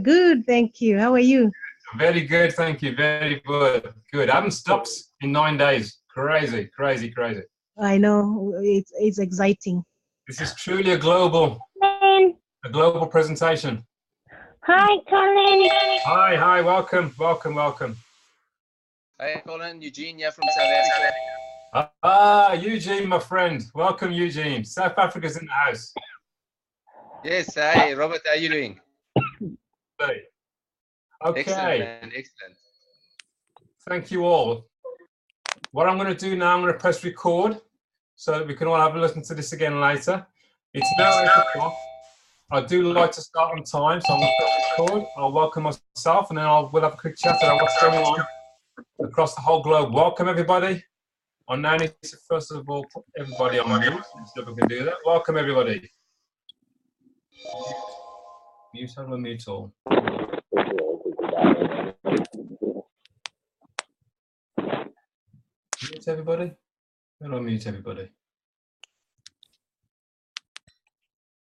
good, thank you. How are you? Very good, thank you. Very good. Good. I haven't stopped in 9 days. Crazy, crazy, crazy. I know, it's exciting. This is truly a global presentation. Hi, Colin. Hi, welcome. Hi, Colin. Eugenia from South Africa. Eugene, my friend. Welcome, Eugene. South Africa's in the house. Yes, hi, Robert. How are you doing? Okay. Excellent, man. Excellent. Thank you all. What I'm going to do now, I'm going to press record so that we can all have a listen to this again later. It's now 8 o'clock. I do like to start on time, so I'm going to press record. I'll welcome myself, and then we'll have a quick chat about what's going on across the whole globe. Welcome, everybody. I now need to, first of all, put everybody on mute. Let's see if we can do that. Welcome, everybody. Mute and unmute all. Mute everybody. And unmute everybody.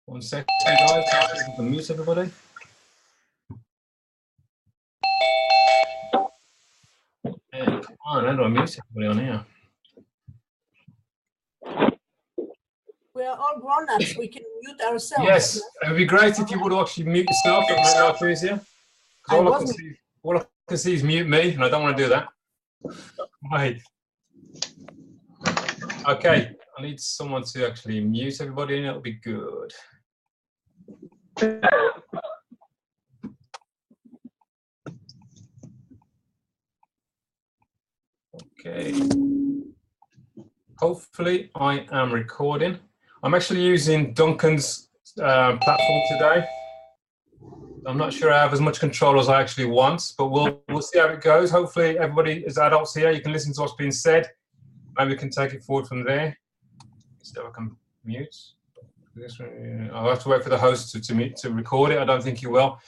1 second, guys. Mute everybody. And come on, how do I mute everybody on here? We are all grown-ups. We can mute ourselves. Yes, it would be great if you would actually mute yourself. That would make life easier. All I can see is mute me, and I don't want to do that. Right. Okay, I need someone to actually mute everybody, and it'll be good. Okay. Hopefully, I am recording. I'm actually using Duncan's platform today. I'm not sure I have as much control as I actually want, but we'll see how it goes. Hopefully, everybody is adults here. You can listen to what's being said. Maybe we can take it forward from there. So I can mute. I'll have to wait for the host to record it. I don't think he will.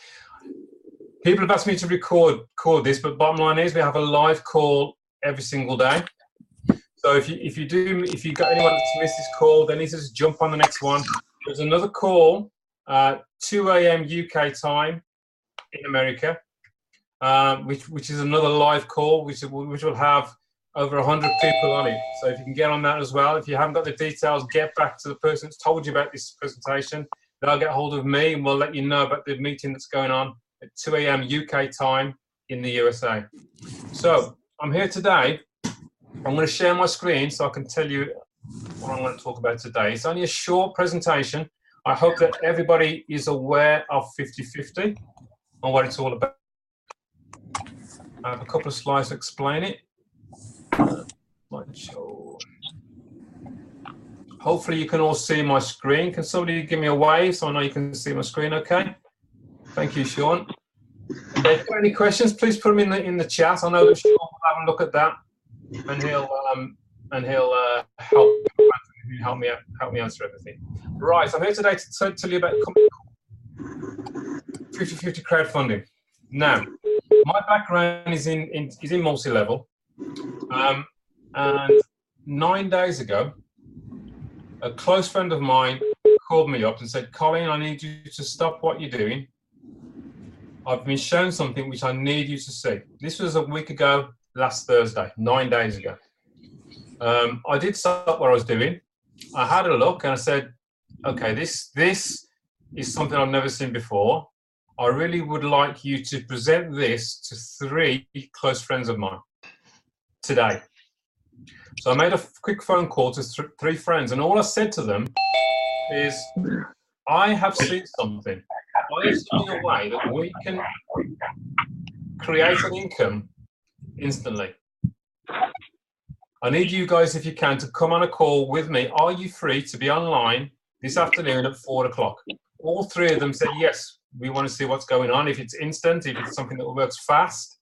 People have asked me to record this, but bottom line is we have a live call every single day. So if you got anyone that's missed this call, they need to just jump on the next one. There's another call, 2 a.m. UK time in America, which is another live call, which will have over 100 people on it. So if you can get on that as well. If you haven't got the details, get back to the person that's told you about this presentation. They'll get hold of me, and we'll let you know about the meeting that's going on at 2 a.m. UK time in the USA. So I'm here today. I'm going to share my screen so I can tell you what I'm going to talk about today. It's only a short presentation. I hope that everybody is aware of 50/50 and what it's all about. I have a couple of slides to explain it. Hopefully you can all see my screen. Can somebody give me a wave so I know you can see my screen okay? Thank you, Sean. If you've got any questions, please put them in the chat. I know that Sean will have a look at that, and he'll help me answer everything. Right, I'm here today to tell you about 50/50 crowdfunding. Now, my background is in multi-level, and 9 days ago, a close friend of mine called me up and said, "Colin, I need you to stop what you're doing. I've been shown something which I need you to see." This was a week ago, last Thursday, 9 days ago. I did stop what I was doing. I had a look and I said, okay, this is something I've never seen before. I really would like you to present this to 3 close friends of mine today. So I made a quick phone call to 3 friends, and all I said to them is, I have seen something. I have seen a way that we can create an income instantly. I need you guys, if you can, to come on a call with me. Are you free to be online this afternoon at 4 o'clock? All 3 of them said, yes, we want to see what's going on. If it's instant, if it's something that works fast,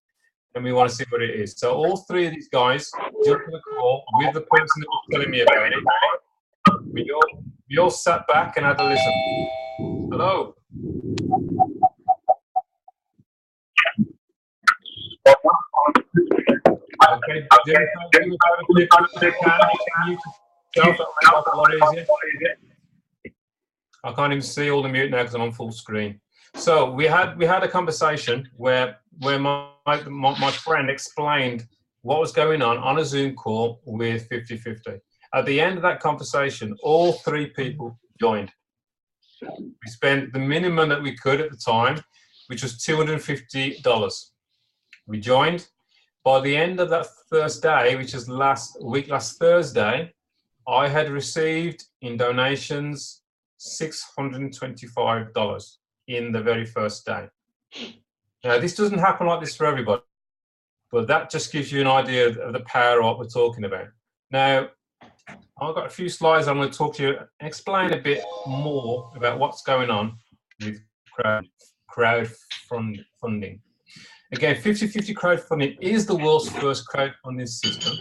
then we want to see what it is. So all 3 of these guys jumped on the call with the person that was telling me about it. We all sat back and had a listen. Hello. Okay, I can't even see all the mute now because I'm on full screen. So we had a conversation where my friend explained what was going on a Zoom call with 50/50. At the end of that conversation, all 3 people joined. We spent the minimum that we could at the time, which was $250. We joined. By the end of that first day, which was last Thursday, I had received in donations $625 in the very first day. Now, this doesn't happen like this for everybody, but that just gives you an idea of the power of what we're talking about. Now, I've got a few slides I'm going to talk to you, explain a bit more about what's going on with crowdfunding. Again, 50/50 crowdfunding is the world's first crowdfunding system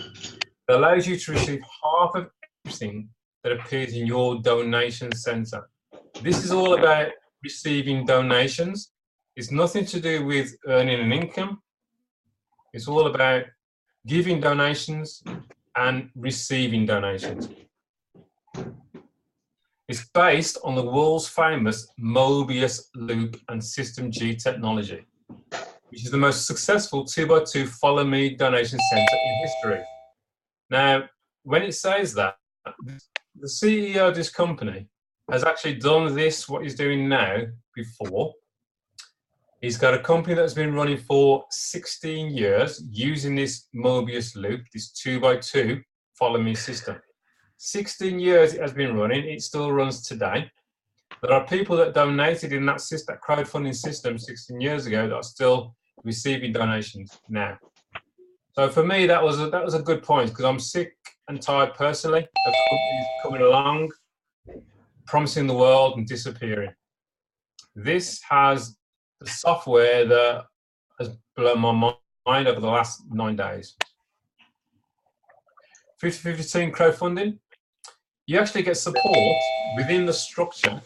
that allows you to receive half of everything that appears in your donation center. This is all about receiving donations. It's nothing to do with earning an income. It's all about giving donations and receiving donations. It's based on the world's famous Mobius loop and System G technology, which is the most successful 2x2 follow me donation center in history. Now, when it says that, the CEO of this company has actually done this, what he's doing now, before. He's got a company that's been running for 16 years using this Mobius loop, this 2x2 follow me system. 16 years it has been running, it still runs today. There are people that donated in that crowdfunding system 16 years ago that are still receiving donations now. So for me, that was a good point, because I'm sick and tired personally of companies coming along, promising the world and disappearing. This has the software that has blown my mind over the last 9 days. 50/50 team crowdfunding, you actually get support within the structure,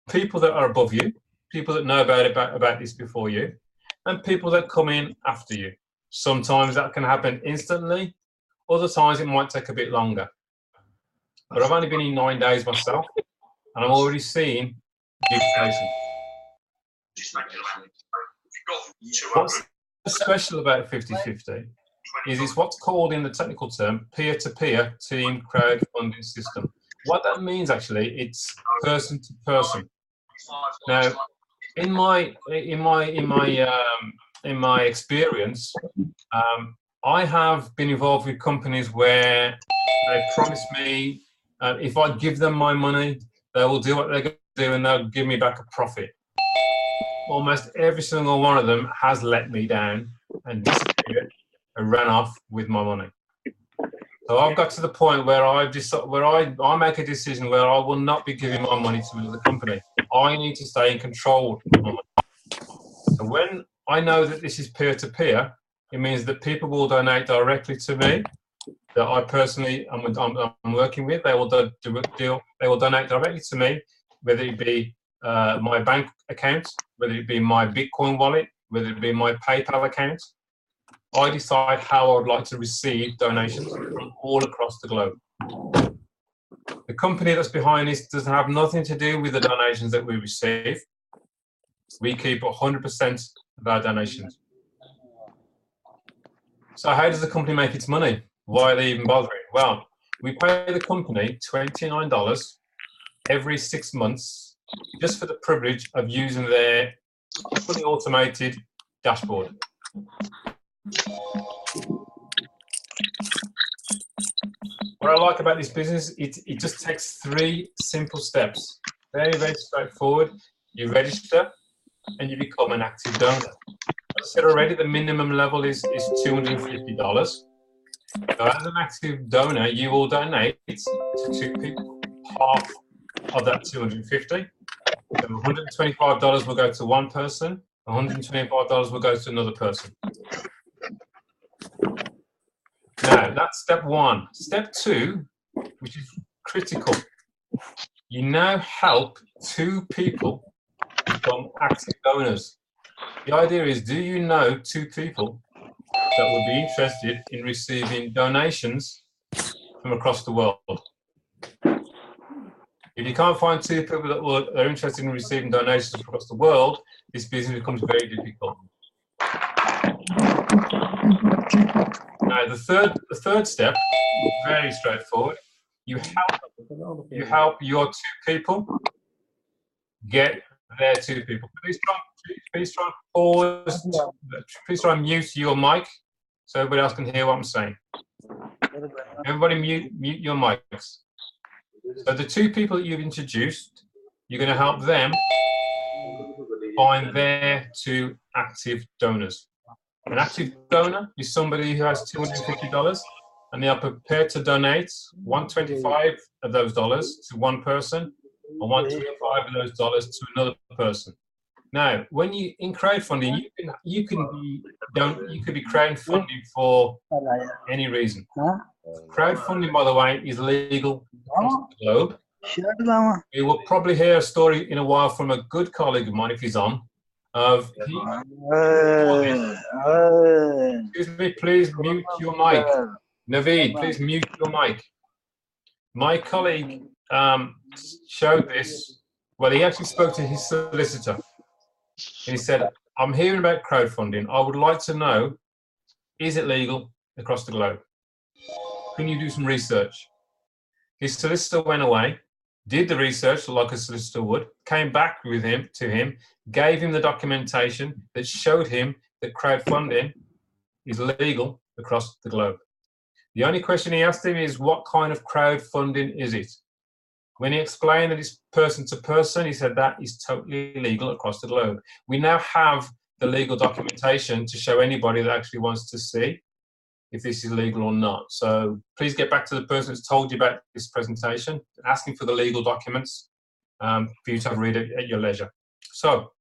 people that are above you, people that know about this before you, and people that come in after you. Sometimes that can happen instantly, other times it might take a bit longer. But I've only been in 9 days myself, and I'm already seeing duplication. What's special about 50/50 is it's what's called in the technical term peer-to-peer team crowdfunding system. What that means actually, it's person to person. Now, in my experience, I have been involved with companies where they promise me if I give them my money, they will do what they're going to do and they'll give me back a profit. Almost every single one of them has let me down and disappeared and ran off with my money. So I've got to the point where I make a decision where I will not be giving my money to another company. I need to stay in control of my money. So when I know that this is peer-to-peer, it means that people will donate directly to me, that I personally am working with. They will donate directly to me, whether it be my bank account, whether it be my Bitcoin wallet, whether it be my PayPal account. I decide how I would like to receive donations from all across the globe. The company that's behind this doesn't have nothing to do with the donations that we receive. We keep 100% of our donations. So how does the company make its money? Why are they even bothering? Well, we pay the company $29 every 6 months just for the privilege of using their fully automated dashboard. What I like about this business, it just takes 3 simple steps. Very, very straightforward. You register and you become an active donor. As I said already, the minimum level is $250. So as an active donor, you will donate to 2 people, half of that $250. So $125 will go to one person, $125 will go to another person. Now, that's step 1. Step 2, which is critical, you now help 2 people become active donors. The idea is, do you know 2 people that would be interested in receiving donations from across the world? If you can't find two people that are interested in receiving donations across the world, this business becomes very difficult. Now, the third step, very straightforward. You help your two people get their two people. Please try and pause. Please try and mute your mic so everybody else can hear what I'm saying. Everybody mute your mics. So the two people that you've introduced, you're going to help them find their two active donors. An active donor is somebody who has $250 and they are prepared to donate $125 of those dollars to one person and $125 of those dollars to another person. Now, when you in crowdfunding, you could be crowdfunding for any reason. Crowdfunding, by the way, is legal across the globe. You will probably hear a story in a while from a good colleague of mine, if he's on, of excuse me, please mute your mic. Naveed, please mute your mic. My colleague showed this. Well, he actually spoke to his solicitor. And he said, I'm hearing about crowdfunding. I would like to know, is it legal across the globe? Can you do some research? His solicitor went away, did the research like a solicitor would, came back with him to him, gave him the documentation that showed him that crowdfunding is legal across the globe. The only question he asked him is, what kind of crowdfunding is it? When he explained that it's person to person, he said that is totally legal across the globe. We now have the legal documentation to show anybody that actually wants to see if this is legal or not. So please get back to the person who's told you about this presentation, asking for the legal documents for you to have a read at your leisure. So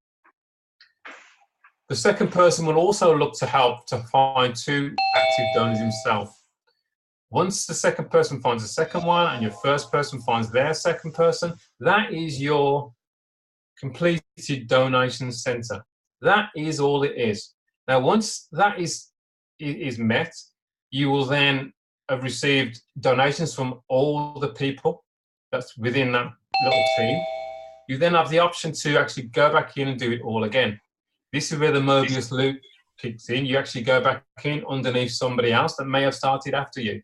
the second person will also look to help to find two active donors himself. Once the second person finds the second one and your first person finds their second person, that is your completed donation center. That is all it is. Now, once that is met, you will then have received donations from all the people that's within that little team. You then have the option to actually go back in and do it all again. This is where the Mobius loop kicks in. You actually go back in underneath somebody else that may have started after you.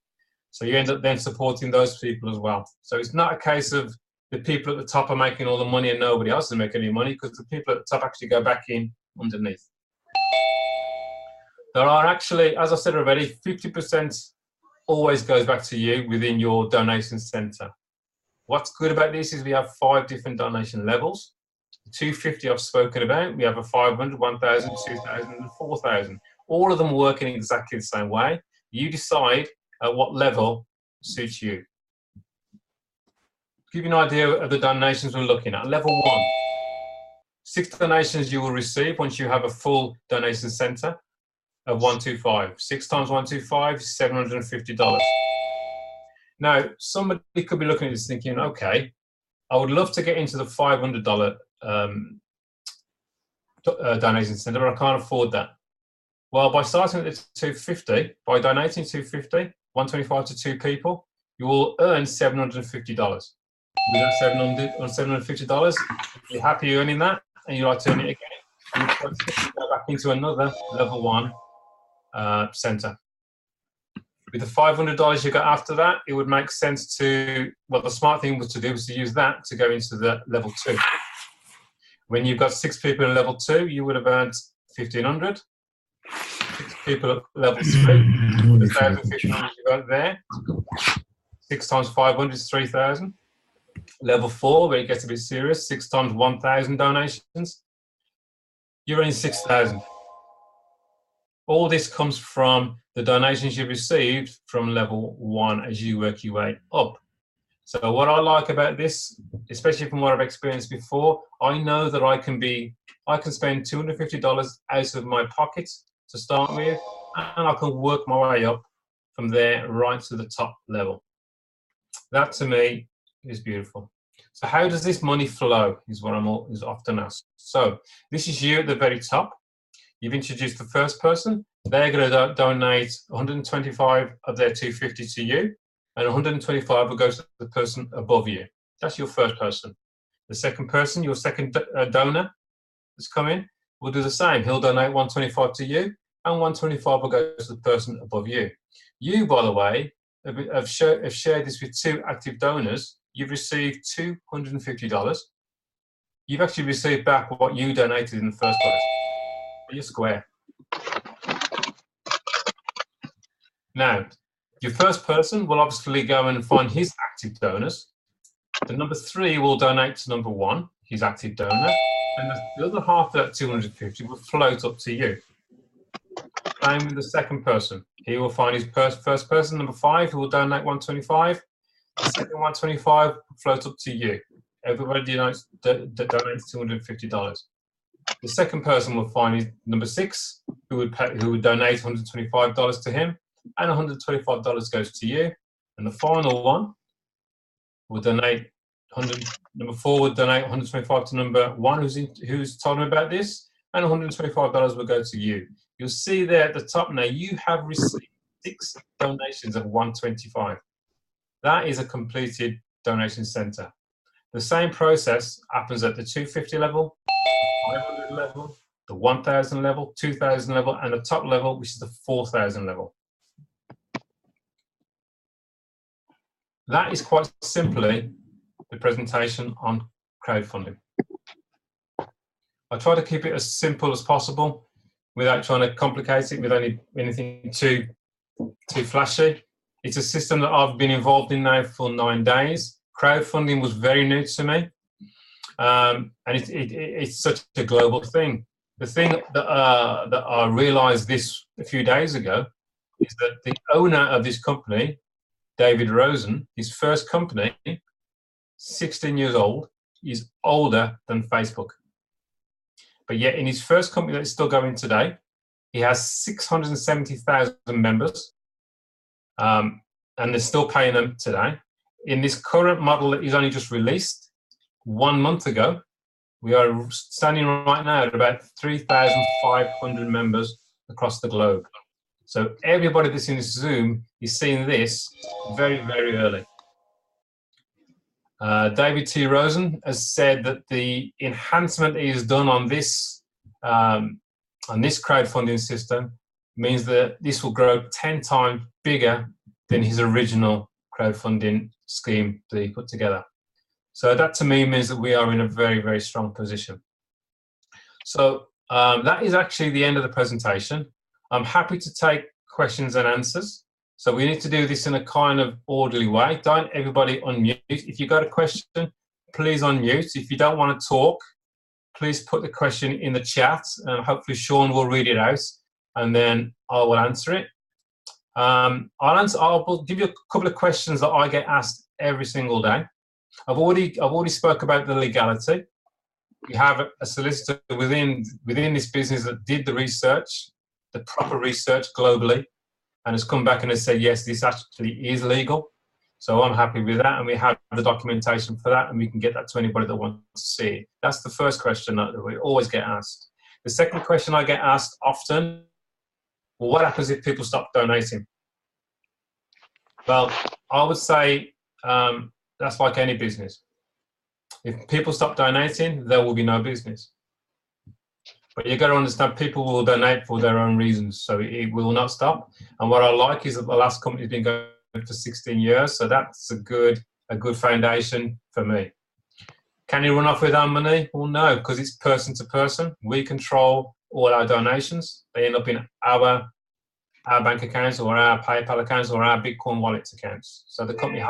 So you end up then supporting those people as well. So it's not a case of the people at the top are making all the money and nobody else is making any money, because the people at the top actually go back in underneath. There are actually, as I said already, 50% always goes back to you within your donation center. What's good about this is we have 5 different donation levels. The 250 I've spoken about, we have a 500, 1,000, 2,000, and 4,000. All of them work in exactly the same way. You decide at what level suits you. To give you an idea of the donations we're looking at. Level 1, 6 donations you will receive once you have a full donation center of 125. 6 times 125 is $750. Now, somebody could be looking at this thinking, okay, I would love to get into the $500 donation center, but I can't afford that. Well, by starting at the 250, by donating 250, 125 to 2 people, you will earn $750. With that $750, if you're happy earning that and you like to earn it again, you go back into another level 1 center. With the $500 you got after that, it would make sense to, well, the smart thing was to do was to use that to go into the level 2. When you've got 6 people in level 2, you would have earned $1,500. 6 people at level 3, the $1,500 you got there. 6 times 500 is 3,000. Level 4, where it gets a bit serious, 6 times 1,000 donations, you're earning 6,000. All this comes from the donations you received from level 1 as you work your way up. So what I like about this, especially from what I've experienced before, I know that I can spend $250 out of my pocket to start with, and I can work my way up from there right to the top level. That to me is beautiful. So how does this money flow is what I'm often asked. So this is you at the very top. You've introduced the first person. They're going to donate 125 of their 250 to you, and 125 will go to the person above you. That's your first person. The second person, your second donor that's come in, will do the same. He'll donate 125 to you, and 125 will go to the person above you. You, by the way, have shared this with 2 active donors. You've received $250. You've actually received back what you donated in the first place. You're square. Now, your first person will obviously go and find his active donors. The number 3 will donate to number 1, his active donor, and the other half of that 250 will float up to you. Same with the second person. He will find his first person, number 5, who will donate 125. The second 125 will float up to you. Everybody donates $250. The second person will find his number 6, who would donate $125 to him, and $125 goes to you. And the final one will donate number 4 would donate 125 to number 1, who's told him about this, and $125 will go to you. You'll see there at the top now, you have received 6 donations of 125. That is a completed donation center. The same process happens at the 250 level, 500 level, the 1,000 level, 2,000 level, and the top level, which is the 4,000 level. That is quite simply the presentation on crowdfunding. I try to keep it as simple as possible without trying to complicate it with anything too flashy. It's a system that I've been involved in now for 9 days. Crowdfunding was very new to me, and it's such a global thing. The thing that I realized this a few days ago is that the owner of this company, David Rosen, his first company, 16 years old, is older than Facebook. But yet in his first company that's still going today, he has 670,000 members, and they're still paying them today. In this current model that he's only just released 1 month ago, we are standing right now at about 3,500 members across the globe. So everybody that's in this Zoom is seeing this very, very early. David T. Rosen has said that the enhancement he has done on this crowdfunding system means that this will grow 10 times bigger than his original crowdfunding scheme that he put together. So that to me means that we are in a very, very strong position. So that is actually the end of the presentation. I'm happy to take questions and answers. So we need to do this in a kind of orderly way. Don't everybody unmute. If you've got a question, please unmute. If you don't want to talk, please put the question in the chat, and hopefully Sean will read it out, and then I will answer it. I'll give you a couple of questions that I get asked every single day. I've already spoke about the legality. We have a solicitor within this business that did the research, the proper research globally, and has come back and has said, yes, this actually is legal. So I'm happy with that, and we have the documentation for that, and we can get that to anybody that wants to see it. That's the first question that we always get asked. The second question I get asked often, well, what happens if people stop donating? Well, I would say that's like any business. If people stop donating, there will be no business. But you've got to understand, people will donate for their own reasons, so it will not stop. And what I like is that the last company's been going for 16 years, so that's a good foundation for me. Can you run off with our money? Well, no, because it's person to person. We control all our donations. They end up in our bank accounts or our PayPal accounts or our Bitcoin wallet accounts. So the company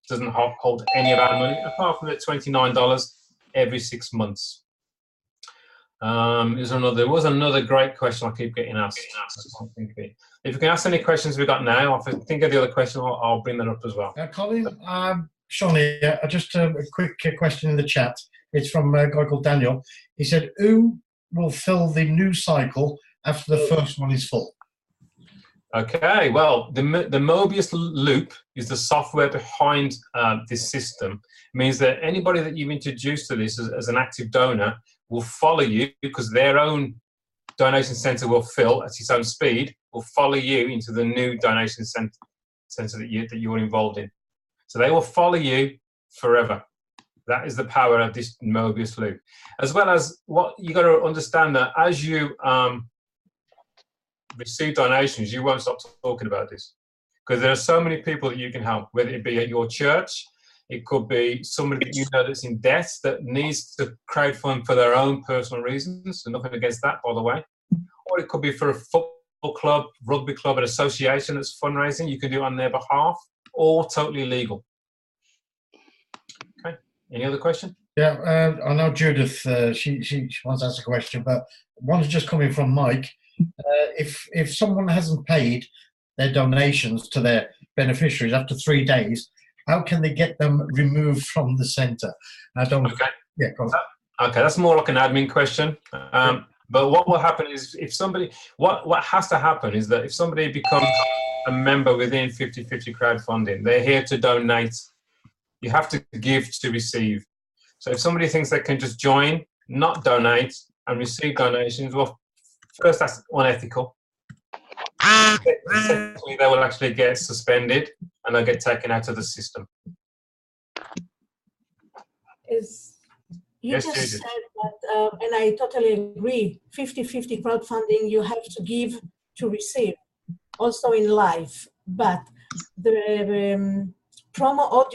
doesn't hold any of our money, apart from the $29 every 6 months. There was another great question I keep getting asked. If you can ask any questions we've got now, if I think of the other question, I'll bring that up as well. Colin, Sean here, just a quick question in the chat. It's from a guy called Daniel. He said, who will fill the new cycle after the first one is full? Okay, well, the Mobius loop is the software behind this system. It means that anybody that you've introduced to this as an active donor will follow you, because their own donation center will fill at its own speed, will follow you into the new donation center that you're involved in. So they will follow you forever. That is the power of this Mobius loop. As well as what you got to understand that as you receive donations, you won't stop talking about this, because there are so many people that you can help, whether it be at your church, it could be somebody that you know that's in debt that needs to crowdfund for their own personal reasons, and nothing against that, by the way. Or it could be for a football club, rugby club, an association that's fundraising. You can do it on their behalf, all totally legal. Okay, any other question? Yeah, I know Judith, she wants to ask a question, but one's just coming from Mike. If someone hasn't paid their donations to their beneficiaries after 3 days, how can they get them removed from the centre? I don't. Okay. Yeah, go on. Okay, that's more like an admin question. But what will happen is if somebody, what has to happen is that if somebody becomes a member within 50/50 crowdfunding, they're here to donate. You have to give to receive. So if somebody thinks they can just join, not donate, and receive donations, well, first, that's unethical. Secondly, they will actually get suspended and they'll get taken out of the system. You Yes, just Judith. said that, and I totally agree, 50/50 crowdfunding, you have to give to receive, also in life. But the promo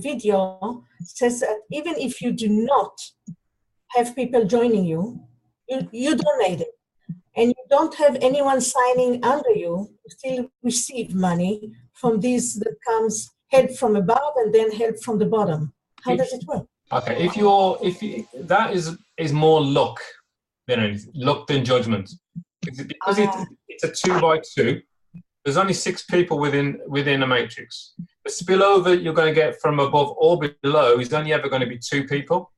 video says that even if you do not have people joining you, you donated, and you don't have anyone signing under you, you still receive money from these that comes help from above and then help from the bottom. How does it work? Okay, that is more luck than anything, luck than judgment, because it's a 2x2. There's only 6 people within a matrix. The spillover you're going to get from above or below is only ever going to be 2 people,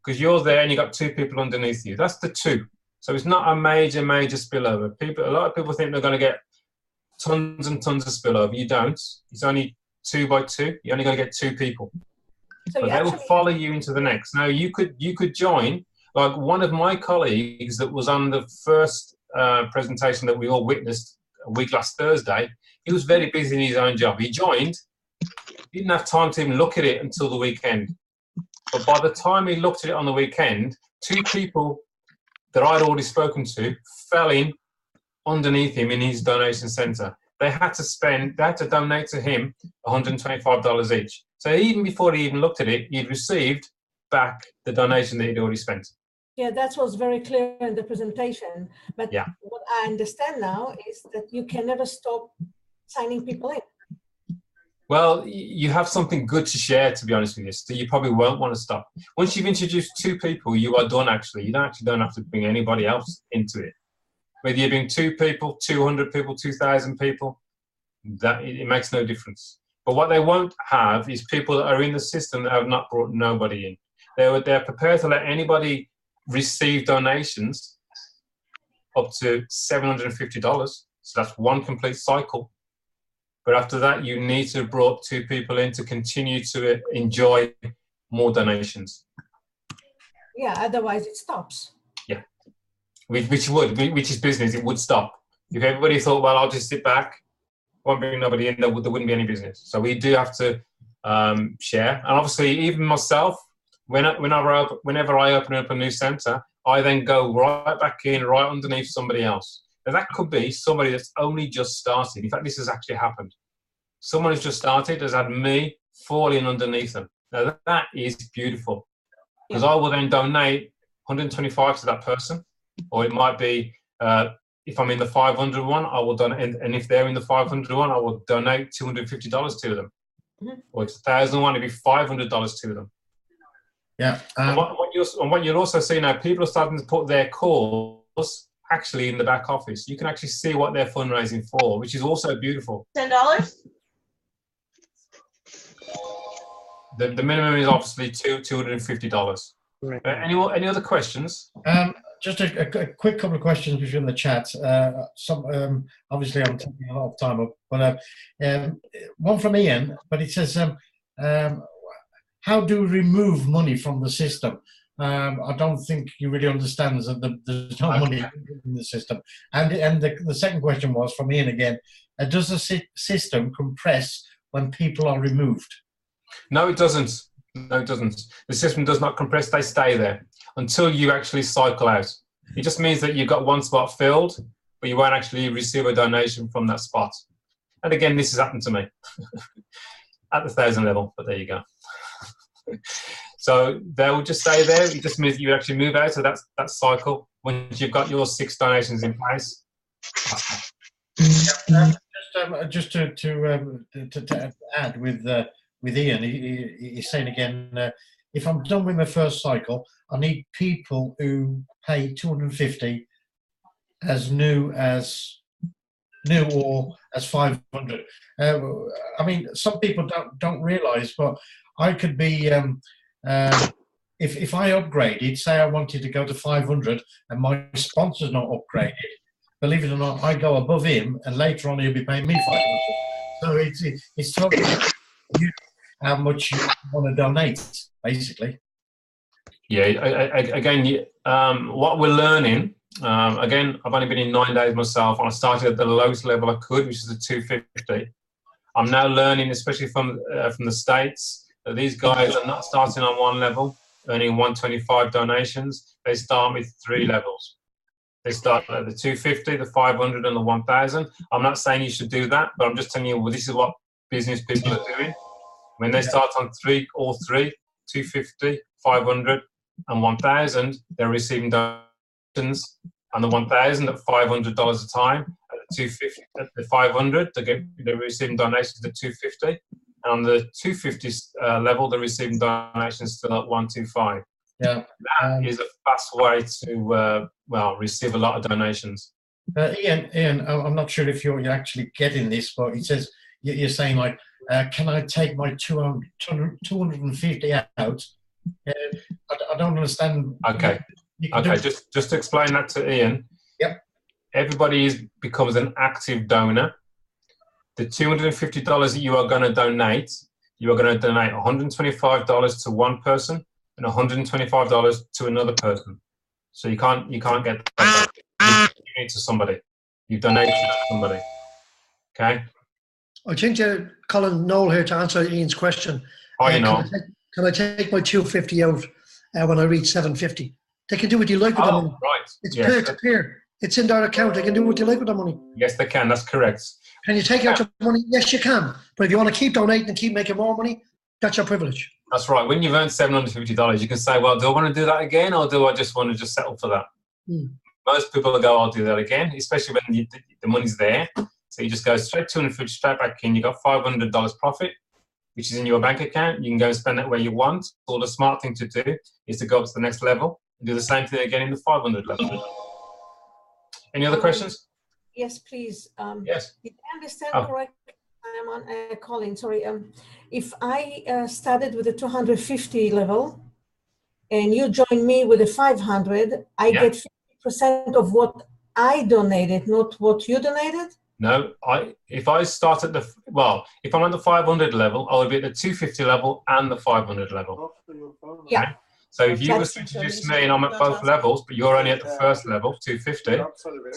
because you're there and you got 2 people underneath you. That's the 2. So it's not a major spillover. A lot of people think they're going to get tons and tons of spillover. You don't. It's only 2x2. You're only going to get 2 people. So But they will follow you into the next. Now you could join, like one of my colleagues that was on the first presentation that we all witnessed a week last Thursday. He was very busy in his own job. He joined, didn't have time to even look at it until the weekend. But by the time he looked at it on the weekend, 2 people that I'd already spoken to fell in underneath him in his donation centre. They had to donate to him $125 each. So even before he even looked at it, he'd received back the donation that he'd already spent. Yeah, that was very clear in the presentation. But yeah, what I understand now is that you can never stop signing people in. Well, you have something good to share, to be honest with you, so you probably won't want to stop. Once you've introduced 2 people, you are done, actually. You don't have to bring anybody else into it. Whether you bring 2 people, 200 people, 2,000 people, it makes no difference. But what they won't have is people that are in the system that have not brought nobody in. They're prepared to let anybody receive donations up to $750. So that's 1 complete cycle. But after that, you need to have brought 2 people in to continue to enjoy more donations. Yeah, otherwise it stops. Yeah, which is business. It would stop. If everybody thought, well, I'll just sit back, won't bring nobody in, there wouldn't be any business. So we do have to share. And obviously, even myself, whenever I open up a new centre, I then go right back in, right underneath somebody else. Now that could be somebody that's only just started. In fact, this has actually happened. Someone who's just started has had me fall in underneath them. Now that is beautiful, because I will then donate 125 to that person, or it might be if I'm in the 500 one, I will donate, and if they're in the 500 one, I will donate $250 to them. Mm-hmm. Or it's 1,000 one, it'd be $500 to them. Yeah. And what you'll also see now, people are starting to put their cause actually in the back office. You can actually see what they're fundraising for, which is also beautiful. $10? The minimum is obviously $250. Right. Any other questions? Just a quick couple of questions between the chat. Obviously, I'm taking a lot of time up, but one from Ian. But it says, "How do we remove money from the system?" I don't think he really understands that there's no money in the system. And the second question was from Ian again. Does the system compress when people are removed? No, it doesn't. No, it doesn't. The system does not compress. They stay there until you actually cycle out. It just means that you've got one spot filled, but you won't actually receive a donation from that spot. And again, this has happened to me at the 1,000 level, but there you go. So they will just stay there. It just means that you actually move out of that cycle once you've got your 6 donations in place. Just to add with Ian, he's saying again, if I'm done with my first cycle, I need people who pay 250 as new or as 500. I mean, some people don't realise, but I could be if I upgraded, say I wanted to go to 500, and my sponsor's not upgraded. Believe it or not, I go above him, and later on he'll be paying me 500. So it's totally how much you want to donate, basically. Yeah. Again, what we're learning. Again, I've only been in 9 days myself, and I started at the lowest level I could, which is the 250. I'm now learning, especially from the States, that these guys are not starting on one level, earning 125 donations. They start with 3 levels. They start at the 250, the 500, and the 1,000. I'm not saying you should do that, but I'm just telling you, well, this is what business people are doing. When they start on all three, 250, 500, and 1,000, they're receiving donations on the 1,000 at $500 a time. At the 250, at the 500, they're receiving donations at 250, and on the 250 level, they're receiving donations still at 125. Yeah, that is a fast way to receive a lot of donations. Ian, I'm not sure if you're actually getting this, but it says you're saying like, can I take my 250 out? I don't understand. Okay. Okay. Just to explain that to Ian. Yep. Everybody becomes an active donor. The $250 that you are going to donate, you are going to donate $125 to one person and $125 to another person. So you can't get that. You give it to somebody. You've donated to somebody. Okay. I think Colin Noel here to answer Ian's question. Hi, Noel. Can I take my 250 out when I reach 750? They can do what you like with the money. Right. It's peer to peer. It's in their account. They can do what you like with the money. Yes, they can. That's correct. Can you take out the money? Yes, you can. But if you want to keep donating and keep making more money, that's your privilege. That's right. When you've earned $750, you can say, well, do I want to do that again, or do I just want to settle for that? Most people will go, I'll do that again, especially when the money's there. So you just go straight 250 straight back in. You got $500 profit, which is in your bank account. You can go and spend it where you want. So the smart thing to do is to go up to the next level and do the same thing again in the 500 level. Any other questions? Yes, please. Yes. Did I understand correctly? I'm on Colin. Sorry. If I started with the 250 level and you join me with the 500, I get 50% of what I donated, not what you donated? No, if I start at if I'm at the 500 level, I would be at the 250 level and the 500 level. Yeah. Okay? So if you were to introduce me and I'm at both levels, but you're only at the first level, 250,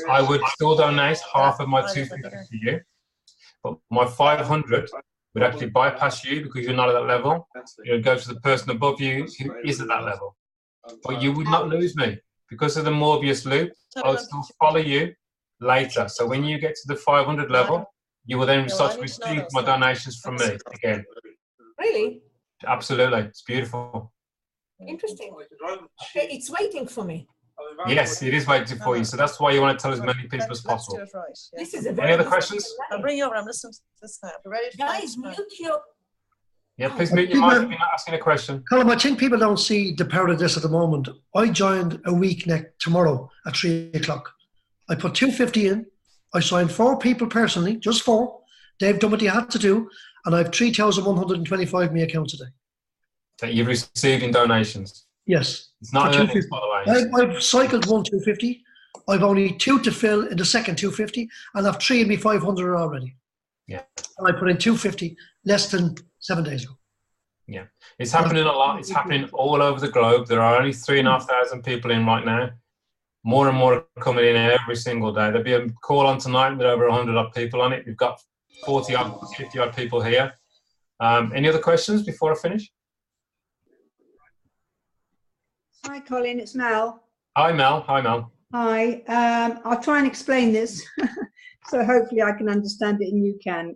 I would still donate half of my 250 to you. But my 500 would actually bypass you because you're not at that level. It would go to the person above you who is at that level. But you would not lose me. Because of the Morbius loop, I will still follow you later. So when you get to the 500 level, you will then start to receive my donations from me again. Really? Absolutely. It's beautiful. Interesting. Okay, it's waiting for me. Yes, it is waiting for you. So that's why you want to tell as many people as possible. Let's do it right. Yeah. This is a very Any other questions? I'll bring you over. I'm listening to this now. You're ready? Guys, mute your... Yeah, please mute your mic if you're not asking a question. Colin, I think people don't see the power of this at the moment. I joined a week tomorrow at 3 o'clock. I put 250 in. I signed 4 people personally, just 4. They've done what they had to do. And I have 3,125 in my account today. That you've received in donations? Yes. It's not earnings, by the way. I've cycled 1 250. I've only 2 to fill in the second 250. And I've 3 in me 500 already. Yeah. And I put in 250 less than 7 days ago. Yeah. It's happening a lot. It's happening all over the globe. There are only 3,500 people in right now. More and more are coming in every single day. There'll be a call on tonight with over 100 odd people on it. We've got 40 odd, 50 odd people here. Any other questions before I finish? Hi, Colin. It's Mel. Hi, Mel. Hi, Mel. Hi. I'll try and explain this, so hopefully I can understand it and you can.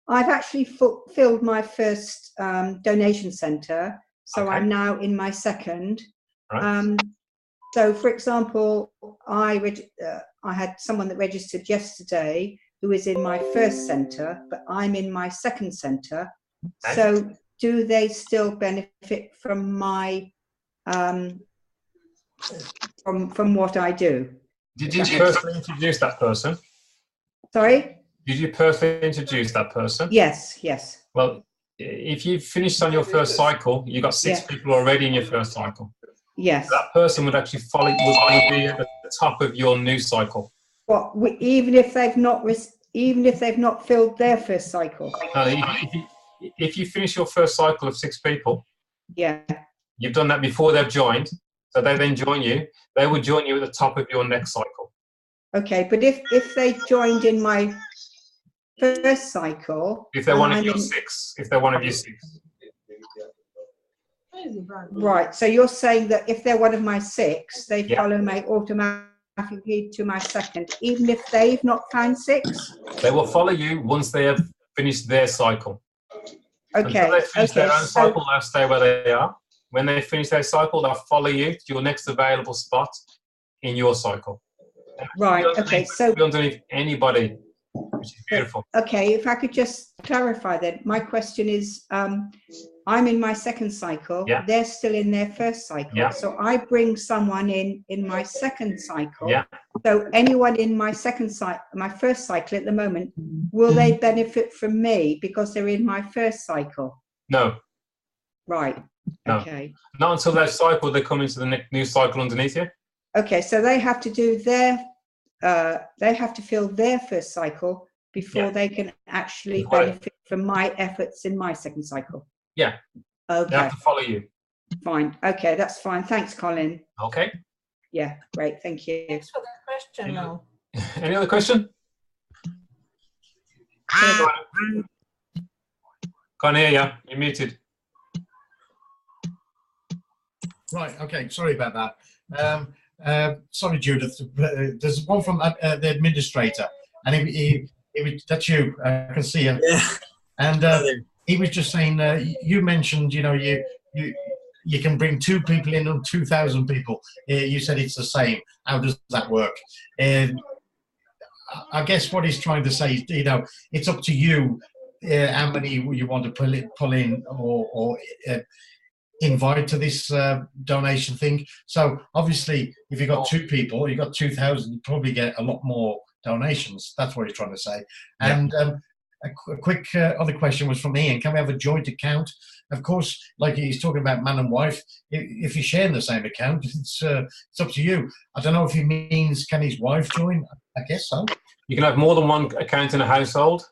I've actually filled my first donation centre, so Okay. I'm now in my second. Right. So, for example, I had someone that registered yesterday who is in my first centre, but I'm in my second centre. Okay. So, do they still benefit from my from what I do? Did you personally introduce that person? Sorry? Did you personally introduce that person? Yes, yes. Well, if you finished on your first cycle, you got 6 Yeah. people already in your first cycle. Yes. That person would actually would be at the top of your new cycle. What? Even if they've not filled their first cycle? If you finish your first cycle of 6 people, Yeah. you've done that before they've joined, so they then join you. They would join you at the top of your next cycle. Okay, but if they joined in my first cycle, If they're one of your 6, if they're one of your 6. Right. So you're saying that if they're one of my 6, they Yeah. follow me automatically to my second, even if they've not found 6? They will follow you once they have finished their cycle. Okay. Until they finish their own so- cycle, they'll stay where they are. When they finish their cycle, they'll follow you to your next available spot in your cycle. Right. Okay. So Underneath anybody, which is beautiful. okay, if I could just clarify then, my question is, I'm in my second cycle. Yeah. They're still in their first cycle. Yeah. So I bring someone in my second cycle. Yeah. So anyone in my my first cycle at the moment, will they benefit from me because they're in my first cycle? No, Right. No. Okay. not until they've cycled, they come into the new cycle underneath you. Okay. So they have to do they have to fill their first cycle before Yeah. they can actually Before they- benefit from my efforts in my second cycle. Yeah. They Okay. have to follow you. Fine. Okay, that's fine. Thanks, Colin. Okay. Yeah, great. Thank you. Thanks for that question, Yeah. Mel. Any other question? Can't hear you. You're muted. Right, okay, sorry about that. Sorry, Judith. There's one from the administrator, and that's you. I can see him. Yeah. And he was just saying, you mentioned, you can bring 2 people in and 2,000 people. You said it's the same. How does that work? I guess what he's trying to say is, it's up to you how many you want to pull in or invite to this donation thing. So obviously, if you've got 2 people, you've got 2,000, you probably get a lot more donations. That's what he's trying to say. Yeah. And a quick other question was from Ian. Can we have a joint account? Of course, like he's talking about man and wife, if you're sharing the same account, it's up to you. I don't know if he means, can his wife join? I guess so. You can have more than one account in a household.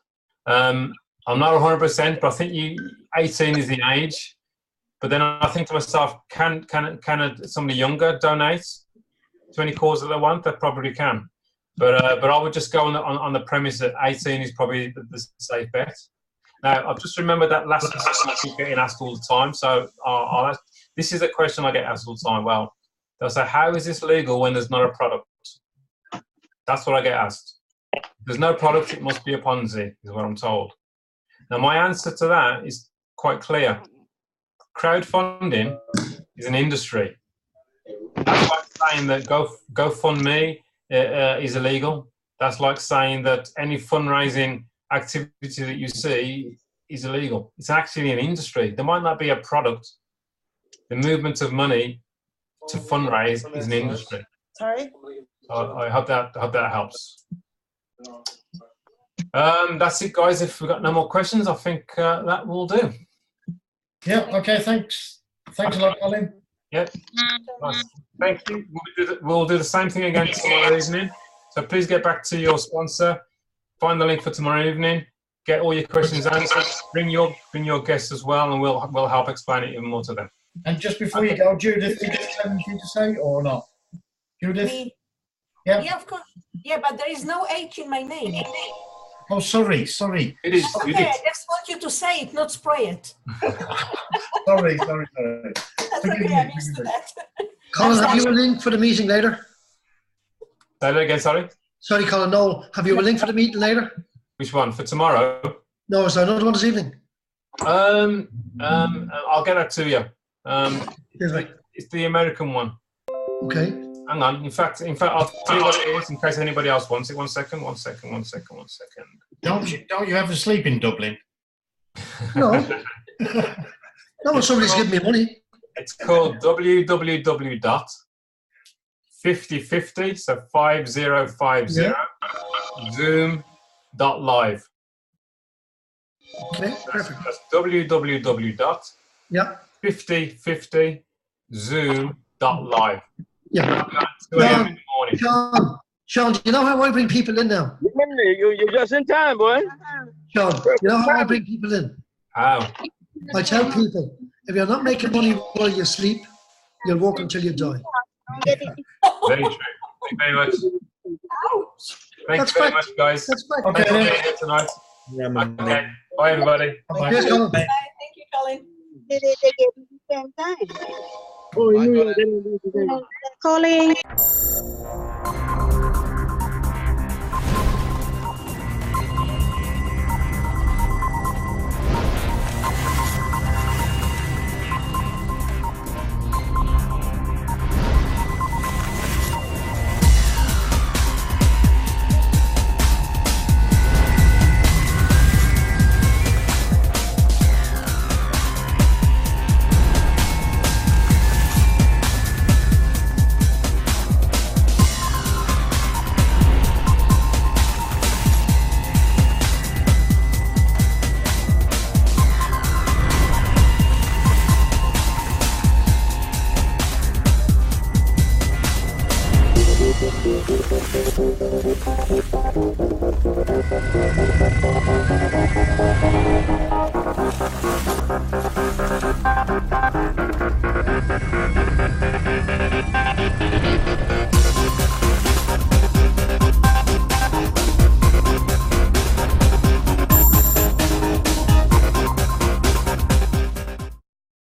I'm not 100%, but I think 18 is the age. But then I think to myself, can somebody younger donate to any cause that they want? They probably can. But I would just go on the premise that 18 is probably the safe bet. Now, I've just remembered that last question I keep getting asked all the time. So this is a question I get asked all the time. Well, they'll say, how is this legal when there's not a product? That's what I get asked. If there's no product, it must be a Ponzi, is what I'm told. Now, my answer to that is quite clear. Crowdfunding is an industry. That's like saying that GoFundMe is illegal. That's like saying that any fundraising activity that you see is illegal. It's actually an industry. There might not be a product. The movement of money to fundraise is an industry. Sorry? I hope that helps. That's it, guys. If we've got no more questions, I think that will do. Yeah, okay, thanks. Thanks a lot, Colin. Yep. Nice. Thank you. We'll do the same thing again tomorrow evening. So please get back to your sponsor. Find the link for tomorrow evening. Get all your questions answered. Bring your guests as well, and we'll help explain it even more to them. And just before you go, Judith, did you have anything to say or not? Judith? Me? Yeah. Yeah, of course. Yeah, but there is no H in my name. Oh, sorry. It is. Okay, I just want you to say it, not spray it. Sorry. That's Sorry, I'm used to that. Colin, have you a link for the meeting later? Say that again, sorry? Sorry, Colin, no. Have you a link for the meeting later? Which one? For tomorrow? No, is there another one this evening? I'll get that to you. Here's right. It's the American one. Okay. Hang on. In fact, I'll tell you what it is in case anybody else wants it. One second. Don't you have a sleep in Dublin? No. No, when somebody's giving me money. It's called www.5050, so 5050 zoom.live. Okay, perfect. That's www.5050zoom.live. Yeah. 2 a.m. in the morning. Sean, do you know how I bring people in now? You're just in time, boy. Sean, you know how I bring people in? How? I tell people, if you're not making money while you sleep, you'll work until you die. Very true. Thank you very much. Thanks very much, guys. That's fact. Thanks for being here tonight. Okay. Bye, everybody. Bye-bye. Cheers, Colin. Bye. Thank you, Colin. Did they get at the same time? Oh, Bye, you Colin. didn't do the same. Calling. Thank you.